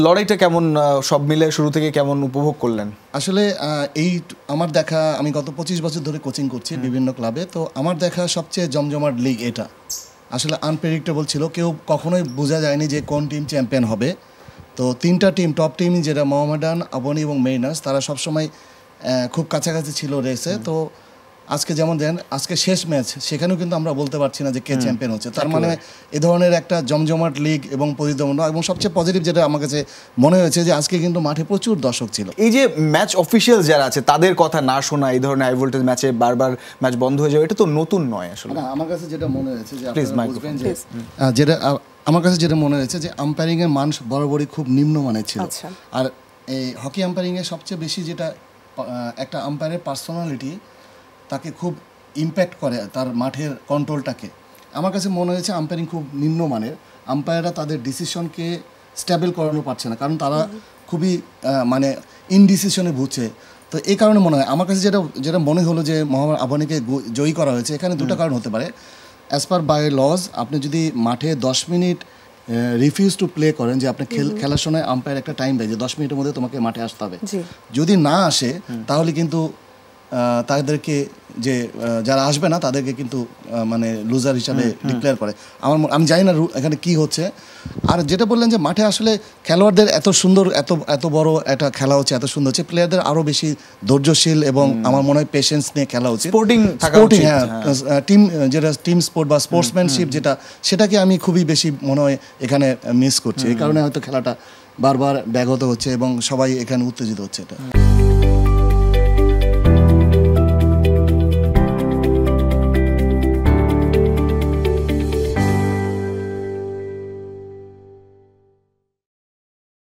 লড়াইটা কেমন সব মিলে শুরু থেকে কেমন উপভোগ করলেন? আসলে এই আমার দেখা, আমি গত 25 বছর ধরে কোচিং করছি বিভিন্ন ক্লাবে। তো আমার দেখা সবচেয়ে জমজমাট লিগ এটা। আসলে আনপ্রেডিক্টেবল ছিল, কেউ কখনোই বোঝা যায়নি যে কোন টিম চ্যাম্পিয়ন হবে। তো তিনটা টিম, টপ টিম যেটা মোহামেডান, আবনি এবং মেরিনার্স, তারা সবসময় খুব কাছাকাছি ছিল রেসে। তো আজকে যেমন দেন, আজকে শেষ ম্যাচ, সেখানেও কিন্তু আমরা বলতে পারছি না যে কে চ্যাম্পিয়ন হচ্ছে। তার মানে এ ধরনের একটা জমজমাট লিগ এবং প্রতিদ্বন্দ্ব, এবং সবচেয়ে পজিটিভ যেটা আমার কাছে মনে হয়েছে যে আজকে কিন্তু মাঠে প্রচুর দর্শক ছিল। এই যে ম্যাচ অফিসিয়াল যারা আছে তাদের কথা না শোনা, এই ধরনের হাই ভোল্টেজ ম্যাচে বারবার ম্যাচ বন্ধ হয়ে যাবে, এটা তো নতুন নয় আসলে। না, আমার কাছে যেটা মনে হয়েছে যে আপনারা বুঝবেন যে আমার কাছে যেটা মনে হয়েছে যে আম্পায়ারিং এর মান বরাবরই খুব নিম্নমানের ছিল। আর এই হকি আম্পায়ারিং এর সবচেয়ে বেশি যেটা একটা আম্পায়ারের পার্সোনালিটি তাকে খুব ইম্প্যাক্ট করে, তার মাঠের কন্ট্রোলটাকে। আমার কাছে মনে হয়েছে আম্পায়ারিং খুব নিম্নমানের। আম্পায়াররা তাদের ডিসিশনকে স্টেবল করানো পারছে না, কারণ তারা খুবই মানে ইনডিসিশনে ভুগছে। তো এই কারণে মনে হয় আমার কাছে যেটা মনে হলো যে মোহাম্মদ আবানিকে জয়ী করা হয়েছে, এখানে দুটো কারণ হতে পারে। অ্যাজ পার বাই লজ, আপনি যদি মাঠে 10 মিনিট রিফিউজ টু প্লে করেন, যে আপনি খেলার সময় আম্পায়ার একটা টাইম দেয় যে 10 মিনিটের মধ্যে তোমাকে মাঠে আসতে হবে, যদি না আসে তাহলে কিন্তু তাদেরকে যে যারা আসবে না তাদেরকে কিন্তু মানে লুজার হিসাবে ডিক্লেয়ার করে। আমি জানি না এখানে কি হচ্ছে। আর যেটা বললেন যে মাঠে আসলে খেলোয়াড়দের এত সুন্দর, এত বড় একটা খেলা হচ্ছে, এত সুন্দর হচ্ছে, প্লেয়ারদের আরও বেশি ধৈর্যশীল এবং আমার মনে হয় পেশেন্স নিয়ে খেলা উচিত। স্পোর্টিং, হ্যাঁ, টিম যেটা টিম স্পোর্ট বা স্পোর্টসম্যানশিপ যেটা, সেটাকে আমি খুবই বেশি মনে হয় এখানে মিস করছি। এই কারণে হয়তো খেলাটা বারবার ব্যাঘত হচ্ছে এবং সবাই এখানে উত্তেজিত হচ্ছে। এটা